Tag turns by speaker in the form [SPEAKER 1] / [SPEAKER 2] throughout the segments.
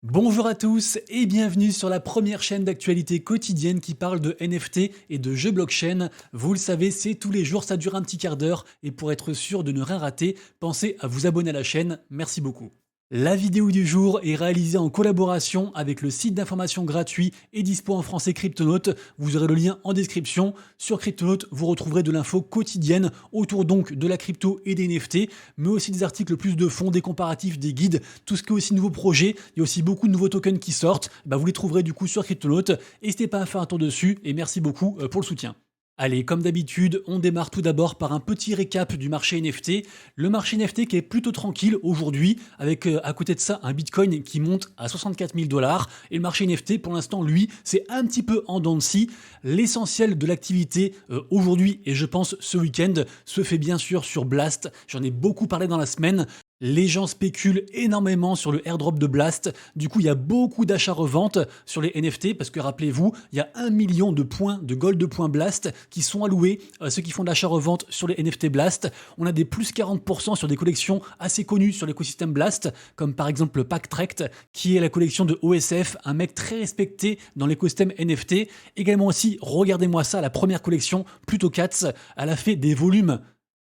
[SPEAKER 1] Bonjour à tous et bienvenue sur la première chaîne d'actualité quotidienne qui parle de NFT et de jeux blockchain. Vous le savez, c'est tous les jours, ça dure un petit quart d'heure et pour être sûr de ne rien rater, pensez à vous abonner à la chaîne. Merci beaucoup. La vidéo du jour est réalisée en collaboration avec le site d'information gratuit et dispo en français Cryptonautes. Vous aurez le lien en description. Sur Cryptonautes, vous retrouverez de l'info quotidienne autour donc de la crypto et des NFT, mais aussi des articles plus de fond, des comparatifs, des guides, tout ce qui est aussi nouveaux projets. Il y a aussi beaucoup de nouveaux tokens qui sortent. Vous les trouverez du coup sur Cryptonautes. N'hésitez pas à faire un tour dessus et merci beaucoup pour le soutien. Allez, comme d'habitude, on démarre tout d'abord par un petit récap du marché NFT. Le marché NFT qui est plutôt tranquille aujourd'hui, avec à côté de ça un Bitcoin qui monte à 64 000 $. Et le marché NFT, pour l'instant, lui, c'est un petit peu en dents de scie. L'essentiel de l'activité aujourd'hui, et je pense ce week-end, se fait bien sûr sur Blast. J'en ai beaucoup parlé dans la semaine. Les gens spéculent énormément sur le airdrop de Blast. Du coup, il y a beaucoup d'achats-reventes sur les NFT parce que rappelez-vous, il y a 1 million de points, de gold de points Blast qui sont alloués à ceux qui font de l'achat-revente sur les NFT Blast. On a des plus 40% sur des collections assez connues sur l'écosystème Blast, comme par exemple le Pack Tract, qui est la collection de OSF, un mec très respecté dans l'écosystème NFT. Également aussi, regardez-moi ça, la première collection, Pluto Cats, elle a fait des volumes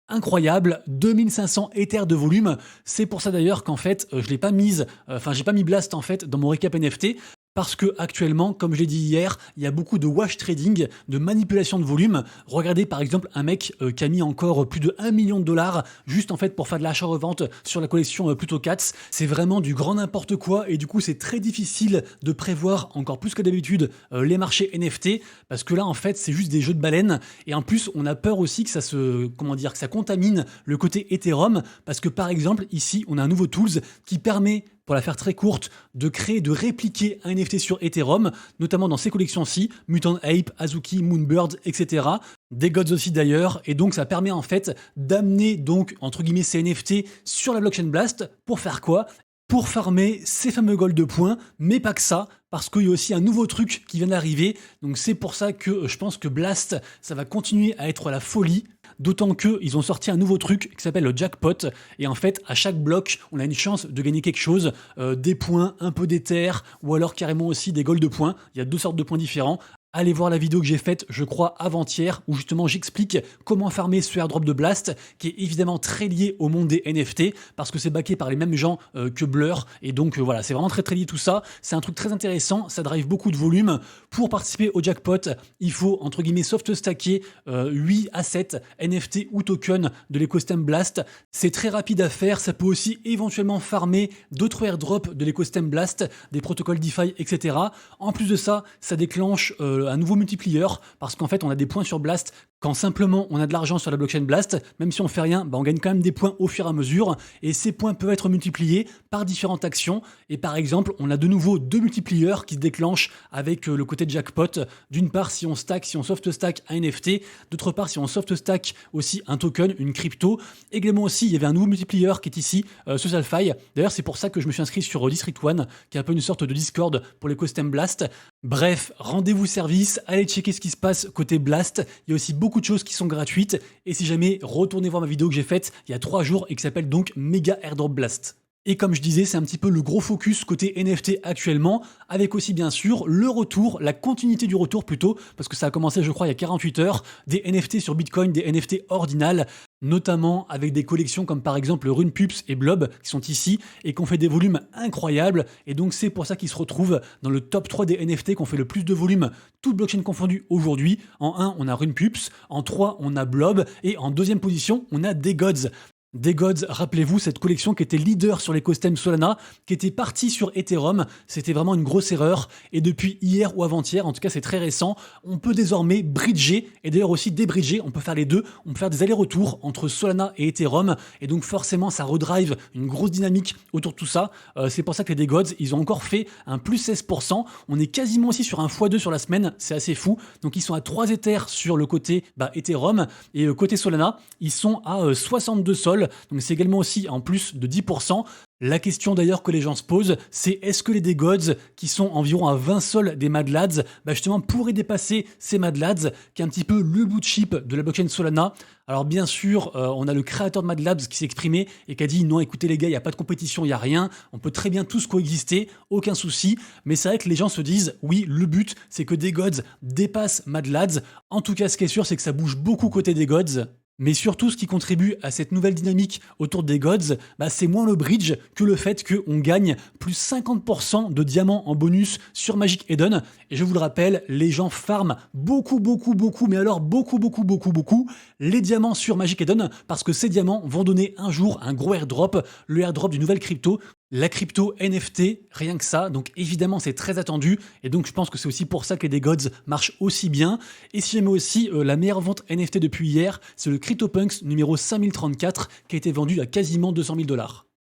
[SPEAKER 1] incroyable, 2500 Ethers de volume. C'est pour ça d'ailleurs qu'en fait, je l'ai pas mise, j'ai pas mis Blast en fait dans mon récap NFT. Parce que actuellement, comme je l'ai dit hier, il y a beaucoup de wash trading, de manipulation de volume. Regardez par exemple un mec qui a mis encore plus de 1 million de dollars juste en fait pour faire de l'achat-revente sur la collection Pluto Cats. C'est vraiment du grand n'importe quoi et du coup c'est très difficile de prévoir encore plus que d'habitude les marchés NFT parce que là en fait c'est juste des jeux de baleines et en plus on a peur aussi que ça que ça contamine le côté Ethereum parce que par exemple ici on a un nouveau tools qui permet pour la faire très courte, de créer, de répliquer un NFT sur Ethereum, notamment dans ces collections-ci, Mutant Ape, Azuki, Moonbird, etc. Des gods aussi d'ailleurs, et donc ça permet en fait d'amener donc entre guillemets ces NFT sur la blockchain Blast pour faire quoi? Pour farmer ces fameux gold de points, mais pas que ça, parce qu'il y a aussi un nouveau truc qui vient d'arriver, donc c'est pour ça que je pense que Blast, ça va continuer à être la folie. D'autant qu'ils ont sorti un nouveau truc qui s'appelle le jackpot. Et en fait, à chaque bloc, on a une chance de gagner quelque chose. Des points, un peu d'éther, ou alors carrément aussi des gold de points. Il y a deux sortes de points différents. Allez voir la vidéo que j'ai faite, je crois, avant-hier, où justement j'explique comment farmer ce airdrop de Blast, qui est évidemment très lié au monde des NFT, parce que c'est backé par les mêmes gens que Blur, et donc voilà, c'est vraiment très très lié tout ça. C'est un truc très intéressant, ça drive beaucoup de volume. Pour participer au jackpot, il faut, entre guillemets, soft stacker 8 assets, NFT ou tokens de l'écosystème Blast. C'est très rapide à faire, ça peut aussi éventuellement farmer d'autres airdrops de l'écosystème Blast, des protocoles DeFi, etc. En plus de ça, ça déclenche un nouveau multiplier parce qu'en fait on a des points sur Blast quand simplement on a de l'argent sur la blockchain Blast, même si on fait rien, on gagne quand même des points au fur et à mesure et ces points peuvent être multipliés par différentes actions et par exemple on a de nouveau deux multipliers qui se déclenchent avec le côté jackpot. D'une part si on stack, si on soft stack un NFT, d'autre part si on soft stack aussi un token, une crypto. Également aussi il y avait un nouveau multiplier qui est ici, Socialfy. D'ailleurs c'est pour ça que je me suis inscrit sur District One qui est un peu une sorte de Discord pour l'écosystème Blast. Bref, rendez-vous service, allez checker ce qui se passe côté Blast. Il y a aussi beaucoup de choses qui sont gratuites. Et si jamais, retournez voir ma vidéo que j'ai faite il y a 3 jours et qui s'appelle donc Mega Airdrop Blast. Et comme je disais, c'est un petit peu le gros focus côté NFT actuellement, avec aussi bien sûr le retour, la continuité du retour plutôt, parce que ça a commencé je crois il y a 48 heures, des NFT sur Bitcoin, des NFT ordinales, notamment avec des collections comme par exemple Runepups et Blob qui sont ici et qui ont fait des volumes incroyables. Et donc c'est pour ça qu'ils se retrouvent dans le top 3 des NFT qui ont fait le plus de volume, toutes blockchains confondues aujourd'hui. En 1, on a Runepups, en 3, on a Blob, et en deuxième position, on a des Gods. Des Gods, rappelez-vous, cette collection qui était leader sur l'écosystème Solana, qui était partie sur Ethereum, c'était vraiment une grosse erreur. Et depuis hier ou avant-hier, en tout cas c'est très récent, on peut désormais bridger, et d'ailleurs aussi débridger, on peut faire les deux, on peut faire des allers-retours entre Solana et Ethereum, et donc forcément ça redrive une grosse dynamique autour de tout ça. C'est pour ça que les Gods, ils ont encore fait un plus 16%, on est quasiment aussi sur un x2 sur la semaine, c'est assez fou. Donc ils sont à 3 Ethers sur le côté Ethereum, et côté Solana, ils sont à 62 sols. seul, donc c'est également aussi en plus de 10%. La question d'ailleurs que les gens se posent, c'est est-ce que les DeGods, qui sont environ à 20 sols des Mad Lads, justement pourraient dépasser ces Mad Lads, qui est un petit peu le blue chip de la blockchain Solana. Alors bien sûr, on a le créateur de Mad Labs qui s'est exprimé et qui a dit non, écoutez les gars, il n'y a pas de compétition, il n'y a rien, on peut très bien tous coexister, aucun souci. Mais c'est vrai que les gens se disent oui, le but c'est que DeGods dépasse Mad Lads. En tout cas, ce qui est sûr, c'est que ça bouge beaucoup côté DeGods. Mais surtout, ce qui contribue à cette nouvelle dynamique autour des gods, c'est moins le bridge que le fait qu'on gagne plus 50% de diamants en bonus sur Magic Eden. Et je vous le rappelle, les gens farment beaucoup, mais alors beaucoup, les diamants sur Magic Eden parce que ces diamants vont donner un jour un gros airdrop, le airdrop d'une nouvelle crypto. La crypto NFT, rien que ça, donc évidemment c'est très attendu, et donc je pense que c'est aussi pour ça que les gods marchent aussi bien. Et si jamais aussi la meilleure vente NFT depuis hier, c'est le CryptoPunks numéro 5034 qui a été vendu à quasiment 200 000 $.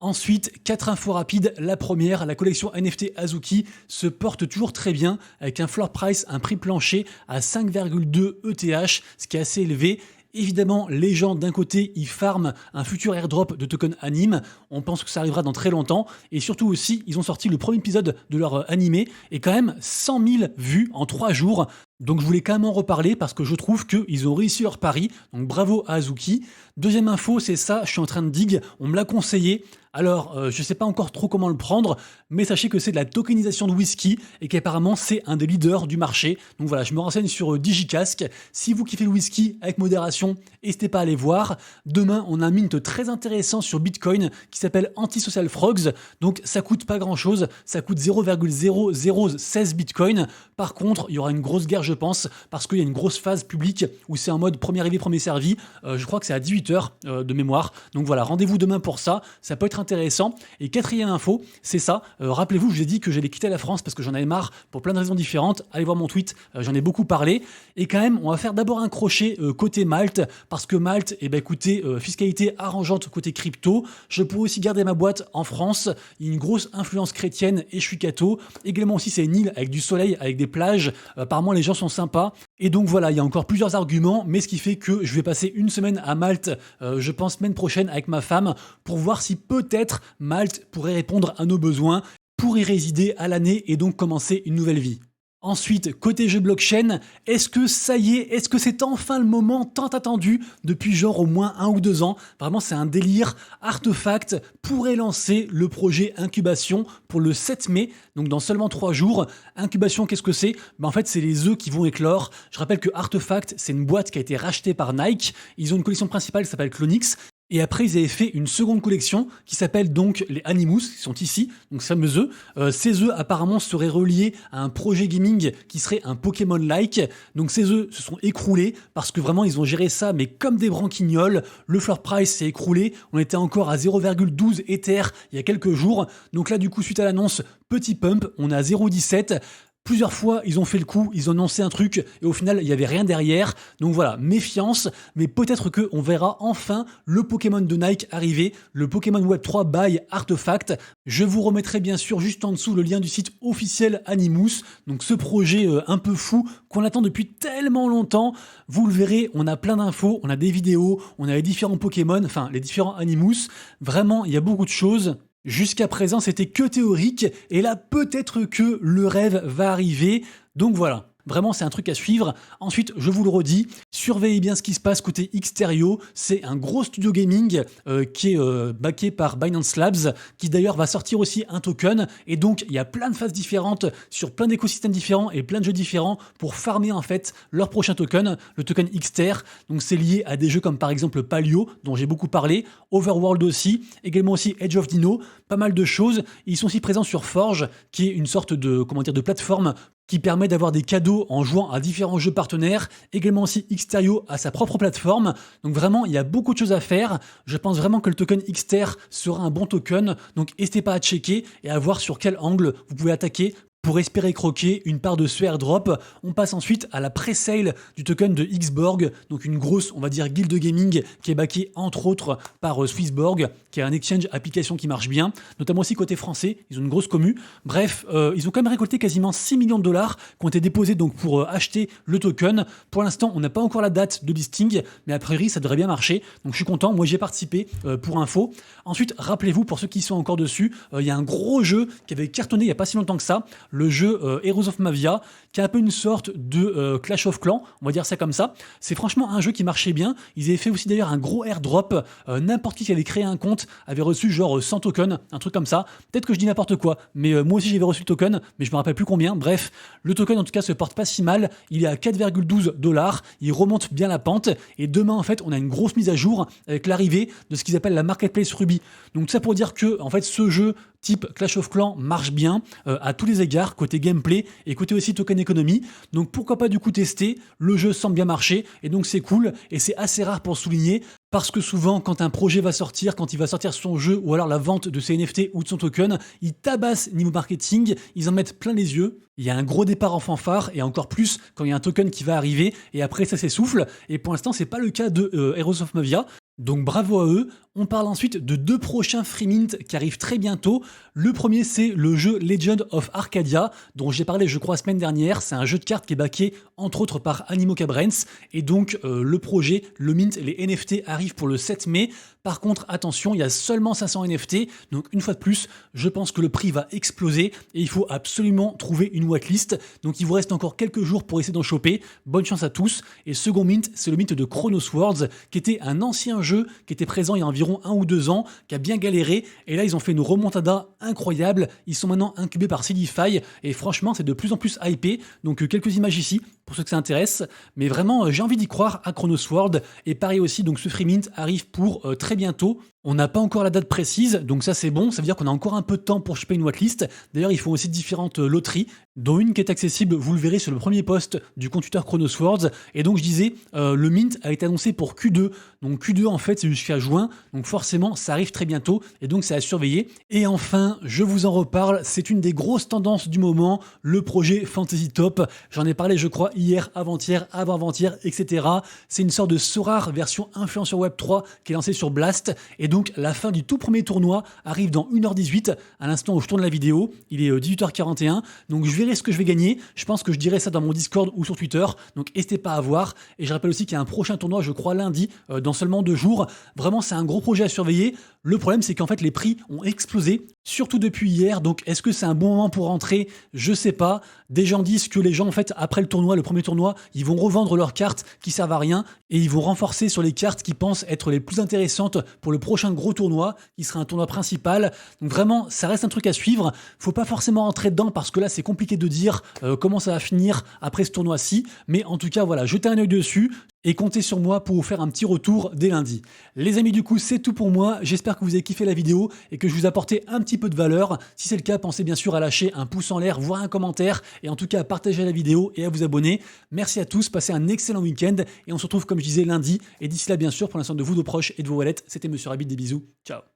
[SPEAKER 1] Ensuite, 4 infos rapides. La première, la collection NFT Azuki se porte toujours très bien avec un floor price, un prix plancher à 5,2 ETH, ce qui est assez élevé. Évidemment, les gens d'un côté, ils farment un futur airdrop de token anime. On pense que ça arrivera dans très longtemps. Et surtout aussi, ils ont sorti le premier épisode de leur animé et quand même 100 000 vues en 3 jours. Donc je voulais quand même en reparler parce que je trouve qu'ils ont réussi leur pari. Donc bravo à Azuki. Deuxième info, c'est ça, je suis en train de dig, on me l'a conseillé. Alors, je sais pas encore trop comment le prendre, mais sachez que c'est de la tokenisation de whisky et qu'apparemment c'est un des leaders du marché. Donc voilà, je me renseigne sur DigiCask. Si vous kiffez le whisky avec modération, n'hésitez pas à aller voir. Demain, on a un mint très intéressant sur Bitcoin qui s'appelle Antisocial Frogs. Donc ça coûte pas grand chose, ça coûte 0,0016 Bitcoin. Par contre, il y aura une grosse guerre, je pense, parce qu'il y a une grosse phase publique où c'est en mode premier arrivé, premier servi. Je crois que c'est à 18h de mémoire. Donc voilà, rendez-vous demain pour ça. Ça peut être intéressant. Et quatrième info, c'est ça. Rappelez-vous, je vous ai dit que j'allais quitter la France parce que j'en avais marre pour plein de raisons différentes. Allez voir mon tweet, j'en ai beaucoup parlé. Et quand même, on va faire d'abord un crochet côté Malte, parce que Malte, écoutez, fiscalité arrangeante côté crypto. Je pourrais aussi garder ma boîte en France. Il y a une grosse influence chrétienne et je suis catho. Également aussi, c'est une île avec du soleil, avec des plages. Apparemment, les gens sont sympas. Et donc voilà, il y a encore plusieurs arguments, mais ce qui fait que je vais passer une semaine à Malte, je pense semaine prochaine avec ma femme, pour voir si peut-être Malte pourrait répondre à nos besoins pour y résider à l'année et donc commencer une nouvelle vie. Ensuite, côté jeu blockchain, est-ce que ça y est, est-ce que c'est enfin le moment tant attendu depuis genre au moins 1 ou 2 ans? Vraiment, c'est un délire. Artefact pourrait lancer le projet Incubation pour le 7 mai, donc dans seulement 3 jours. Incubation, qu'est-ce que c'est? En fait, c'est les œufs qui vont éclore. Je rappelle que Artefact, c'est une boîte qui a été rachetée par Nike. Ils ont une collection principale qui s'appelle Clonix. Et après, ils avaient fait une seconde collection qui s'appelle donc les Animus, qui sont ici, donc ces fameux œufs. Ces œufs, apparemment, seraient reliés à un projet gaming qui serait un Pokémon-like. Donc ces œufs se sont écroulés parce que vraiment, ils ont géré ça, mais comme des branquignoles. Le floor price s'est écroulé. On était encore à 0,12 Ether il y a quelques jours. Donc là, du coup, suite à l'annonce, petit pump, on est à 0,17. Plusieurs fois, ils ont fait le coup, ils ont annoncé un truc et au final, il n'y avait rien derrière. Donc voilà, méfiance, mais peut-être qu'on verra enfin le Pokémon de Nike arriver, le Pokémon Web3 by Artefact. Je vous remettrai bien sûr juste en dessous le lien du site officiel Animus, donc ce projet un peu fou qu'on attend depuis tellement longtemps. Vous le verrez, on a plein d'infos, on a des vidéos, on a les différents Pokémon, enfin les différents Animus. Vraiment, il y a beaucoup de choses. Jusqu'à présent, c'était que théorique, et là, peut-être que le rêve va arriver. Donc voilà. Vraiment, c'est un truc à suivre. Ensuite, je vous le redis, surveillez bien ce qui se passe côté Xterio. C'est un gros studio gaming qui est backé par Binance Labs, qui d'ailleurs va sortir aussi un token. Et donc, il y a plein de phases différentes sur plein d'écosystèmes différents et plein de jeux différents pour farmer en fait leur prochain token, le token Xter. Donc, c'est lié à des jeux comme par exemple Palio, dont j'ai beaucoup parlé, Overworld aussi, également aussi Age of Dino, pas mal de choses. Ils sont aussi présents sur Forge, qui est une sorte de, de plateforme qui permet d'avoir des cadeaux en jouant à différents jeux partenaires, également aussi Xterio a sa propre plateforme, donc vraiment il y a beaucoup de choses à faire. Je pense vraiment que le token Xter sera un bon token, donc n'hésitez pas à checker et à voir sur quel angle vous pouvez attaquer Pour espérer croquer une part de ce airdrop, on passe ensuite à la pré-sale du token de Xborg, donc une grosse, on va dire, guilde gaming qui est backée entre autres par Swissborg, qui est un exchange application qui marche bien, notamment aussi côté français, ils ont une grosse commu. Bref, ils ont quand même récolté quasiment 6 millions de dollars qui ont été déposés donc pour acheter le token. Pour l'instant, on n'a pas encore la date de listing, mais a priori, ça devrait bien marcher. Donc je suis content, moi j'ai participé pour info. Ensuite, rappelez-vous, pour ceux qui sont encore dessus, il y a un gros jeu qui avait cartonné il n'y a pas si longtemps que ça, le jeu Heroes of Mavia, qui est un peu une sorte de Clash of Clans, on va dire ça comme ça. C'est franchement un jeu qui marchait bien. Ils avaient fait aussi d'ailleurs un gros airdrop. N'importe qui avait créé un compte avait reçu genre 100 tokens, un truc comme ça. Peut-être que je dis n'importe quoi, mais moi aussi j'avais reçu le token, mais je me rappelle plus combien. Bref, le token en tout cas se porte pas si mal. Il est à 4,12 $. Il remonte bien la pente. Et demain en fait, on a une grosse mise à jour avec l'arrivée de ce qu'ils appellent la marketplace Ruby. Donc tout ça pour dire que en fait ce jeu type Clash of Clans marche bien à tous les égards, côté gameplay et côté aussi token économie. Donc pourquoi pas du coup tester, le jeu semble bien marcher et donc c'est cool et c'est assez rare pour souligner parce que souvent quand un projet va sortir, quand il va sortir son jeu ou alors la vente de ses NFT ou de son token, ils tabassent niveau marketing, ils en mettent plein les yeux. Il y a un gros départ en fanfare et encore plus quand il y a un token qui va arriver et après ça s'essouffle et pour l'instant c'est pas le cas de Heroes of Mavia. Donc bravo à eux. On parle ensuite de 2 prochains free mint qui arrivent très bientôt. Le premier, c'est le jeu Legend of Arcadia, dont j'ai parlé, je crois, la semaine dernière. C'est un jeu de cartes qui est backé, entre autres, par Animoca Brands. Et donc, le projet, le mint, les NFT arrivent pour le 7 mai. Par contre, attention, il y a seulement 500 NFT. Donc, une fois de plus, je pense que le prix va exploser et il faut absolument trouver une whitelist. Donc, il vous reste encore quelques jours pour essayer d'en choper. Bonne chance à tous. Et second mint, c'est le mint de Chronos Worlds, qui était un ancien jeu qui était présent il y a environ 1 ou 2 ans, qui a bien galéré. Et là, ils ont fait une remontada incroyable. Ils sont maintenant incubés par Cdify. Et franchement, c'est de plus en plus hypé. Donc, quelques images ici pour ceux que ça intéresse. Mais vraiment, j'ai envie d'y croire à Chronos World. Et pareil aussi, donc ce free mint arrive pour très bientôt. On n'a pas encore la date précise, donc ça c'est bon, ça veut dire qu'on a encore un peu de temps pour choper une whitelist. D'ailleurs, ils font aussi différentes loteries, dont une qui est accessible, vous le verrez sur le premier post du compte Twitter Chronos Worlds. Et donc je disais, le mint a été annoncé pour Q2. Donc Q2 en fait c'est jusqu'à juin, donc forcément ça arrive très bientôt, et donc c'est à surveiller. Et enfin, je vous en reparle, c'est une des grosses tendances du moment, le projet Fantasy Top. J'en ai parlé je crois hier, avant-hier, avant-avant-hier, etc. C'est une sorte de Sorare version influenceur web 3 qui est lancée sur Blast. Et donc la fin du tout premier tournoi arrive dans 1h18, à l'instant où je tourne la vidéo, il est 18h41, donc je verrai ce que je vais gagner, je pense que je dirai ça dans mon Discord ou sur Twitter, donc n'hésitez pas à voir, et je rappelle aussi qu'il y a un prochain tournoi, je crois lundi, dans seulement 2 jours, vraiment c'est un gros projet à surveiller. Le problème c'est qu'en fait les prix ont explosé, surtout depuis hier, donc est-ce que c'est un bon moment pour rentrer? Je sais pas, des gens disent que les gens en fait après le tournoi, le premier tournoi, ils vont revendre leurs cartes qui servent à rien, et ils vont renforcer sur les cartes qui pensent être les plus intéressantes pour le prochain gros tournoi, qui sera un tournoi principal. Donc vraiment, ça reste un truc à suivre. Faut pas forcément rentrer dedans parce que là, c'est compliqué de dire comment ça va finir après ce tournoi-ci. Mais en tout cas, voilà, jetez un œil dessus et comptez sur moi pour vous faire un petit retour dès lundi. Les amis, du coup, c'est tout pour moi. J'espère que vous avez kiffé la vidéo et que je vous ai apporté un petit peu de valeur. Si c'est le cas, pensez bien sûr à lâcher un pouce en l'air, voire un commentaire, et en tout cas à partager la vidéo et à vous abonner. Merci à tous, passez un excellent week-end et on se retrouve comme je disais lundi. Et d'ici là, bien sûr, prenez soin de vous, de vos proches et de vos wallets. C'était Monsieur Rabbit, des bisous. Ciao.